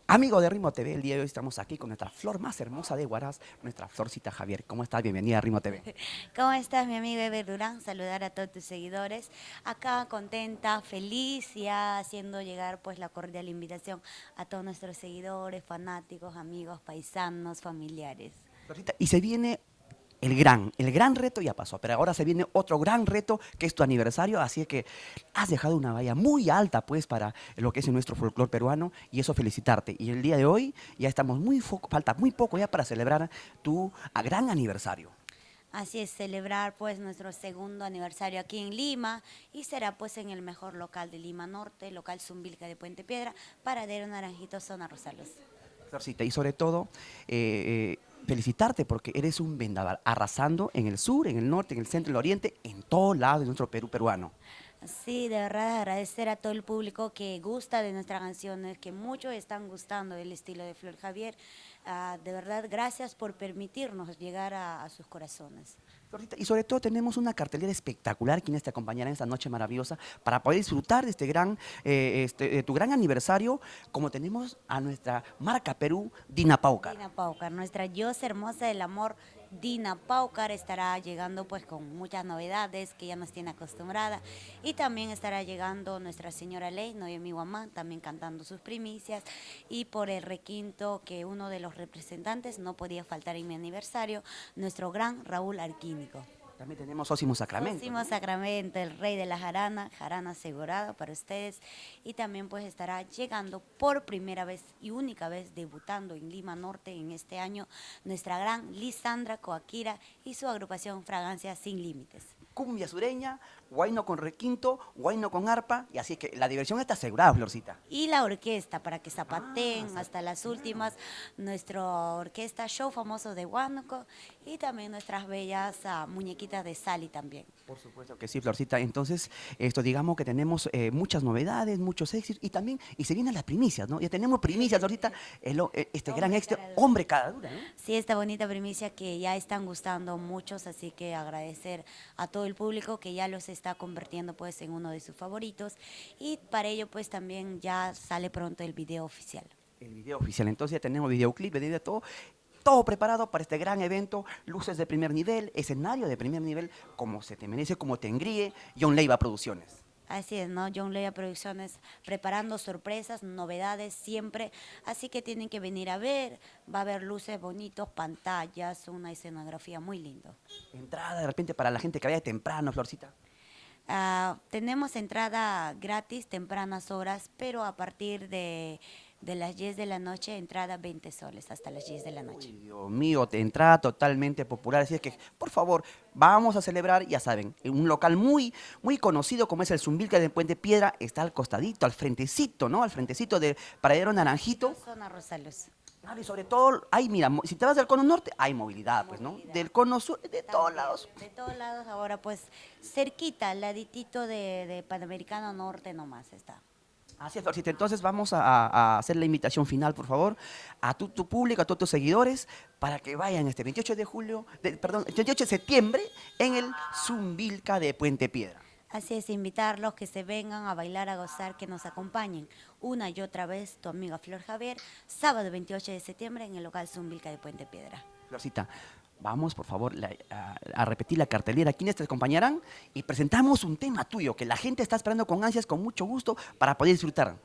Amigo de Ritmo TV, el día de hoy estamos aquí con nuestra flor más hermosa de Huaraz, nuestra Florcita Javier. ¿Cómo estás? Bienvenida a Ritmo TV. ¿Cómo estás, mi amigo Eber Durán? Saludar a todos tus seguidores. Acá contenta, feliz, ya haciendo llegar pues la cordial invitación a todos nuestros seguidores, fanáticos, amigos, paisanos, familiares. Florcita, y se viene el gran reto ya pasó, pero ahora se viene otro gran reto que es tu aniversario, así es que has dejado una valla muy alta pues para lo que es nuestro folclore peruano y eso felicitarte. Y el día de hoy ya estamos falta muy poco ya para celebrar tu gran aniversario. Así es, celebrar pues nuestro segundo aniversario aquí en Lima y será pues en el mejor local de Lima Norte, local Zumbilca de Puente Piedra, Paradero Naranjito, zona Rosales. Florcita, y sobre todo, felicitarte porque eres un vendaval, arrasando en el sur, en el norte, en el centro, en el oriente, en todos lados de nuestro Perú peruano. Sí, de verdad agradecer a todo el público que gusta de nuestras canciones, que muchos están gustando del estilo de Flor Javier. De verdad, gracias por permitirnos llegar a sus corazones. Florcita, y sobre todo tenemos una cartelera espectacular quienes te acompañarán esta noche maravillosa para poder disfrutar de tu gran aniversario, como tenemos a nuestra marca Perú, Dina Paucar. Dina Paucar, nuestra diosa hermosa del amor, Dina Paucar, estará llegando pues con muchas novedades que ya nos tiene acostumbrada y también estará llegando nuestra señora Ley, Noemi Guamán, también cantando sus primicias y por el requinto que uno de los representantes no podía faltar en mi aniversario, nuestro gran Raúl Arquínico. También tenemos Ósimo Sacramento, Sósimo ¿no? Sacramento, el rey de la jarana, jarana asegurada para ustedes. Y también pues estará llegando por primera vez y única vez, debutando en Lima Norte en este año, nuestra gran Lisandra Coaquira y su agrupación Fragancia Sin Límites. Cumbia sureña, guayno con requinto, guayno con arpa, y así que la diversión está asegurada, Florcita. Y la orquesta para que Ah, zapateen hasta las claro. últimas, nuestra orquesta Show Famoso de Huánuco y también nuestras bellas muñequitas de Sally también. Por supuesto que sí, Florcita. Entonces, esto digamos que tenemos muchas novedades, muchos éxitos y también, y se vienen las primicias, ¿no? Ya tenemos primicias, Florcita, este gran Hombre éxito, cara dura. Hombre Cara Dura, ¿no? Sí, esta bonita primicia que ya están gustando muchos, así que agradecer a todo el público que ya los está convirtiendo pues en uno de sus favoritos y para ello pues también ya sale pronto el video oficial. El video oficial. Entonces ya tenemos videoclip, video de todo, todo preparado para este gran evento, luces de primer nivel, escenario de primer nivel, como se te merece, como te engríe, John Leiva Producciones. Así es, ¿no? John Leia Producciones preparando sorpresas, novedades siempre, así que tienen que venir a ver, va a haber luces bonitos, pantallas, una escenografía muy lindo. Entrada de repente para la gente que vaya temprano, Florcita. Tenemos entrada gratis, tempranas horas, pero a partir de las 10 de la noche, entrada 20 soles hasta las 10 de la noche. Uy, Dios mío, te entrada totalmente popular. Así es que, por favor, vamos a celebrar, ya saben, en un local muy, muy conocido como es el Zumbilca de Puente Piedra, está al costadito, al frentecito, ¿no? Al frentecito del Paradero Naranjito. Zona Rosales. Claro, y sobre todo, hay, mira, si te vas del cono norte, hay movilidad, pues, ¿no? Movilidad. Del cono sur, de todos También, lados. de todos lados, ahora pues cerquita, al laditito de Panamericano Norte nomás está. Así es, Florcita. Entonces vamos a hacer la invitación final, por favor, a tu público, a todos tus seguidores, para que vayan este 28 de julio, perdón, 28 de septiembre en el Zumbilca de Puente Piedra. Así es, invitarlos que se vengan a bailar, a gozar, que nos acompañen una y otra vez tu amiga Flor Javier, sábado 28 de septiembre en el local Zumbilca de Puente Piedra. Florcita, vamos por favor a repetir la cartelera. ¿Quiénes te acompañarán? Y presentamos un tema tuyo que la gente está esperando con ansias, con mucho gusto, para poder disfrutar.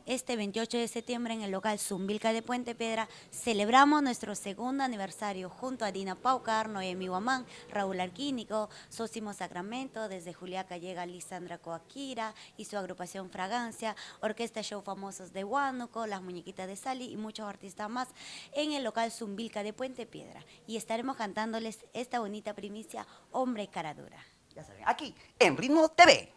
Este 28 de septiembre en el local Zumbilca de Puente Piedra celebramos nuestro segundo aniversario junto a Dina Paucar, Noemi Guamán, Raúl Arquínico, Sósimo Sacramento, desde Juliaca llega Lisandra Coaquira y su agrupación Fragancia, Orquesta Show Famosos de Huánuco, Las Muñequitas de Sally y muchos artistas más en el local Zumbilca de Puente Piedra. Y estaremos cantándoles esta bonita primicia, Hombre Cara Dura. Ya saben, aquí en Ritmo TV.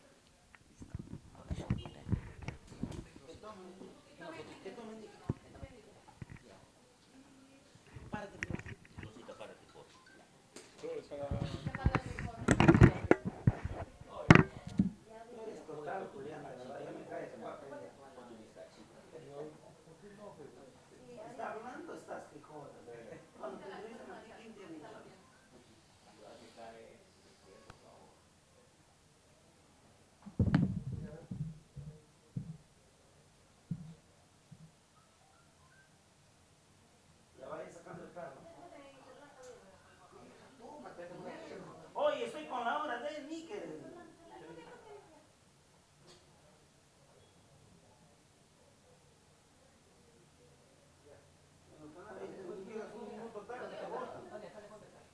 Oye, estoy con la obra de níquel.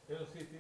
Pero sí,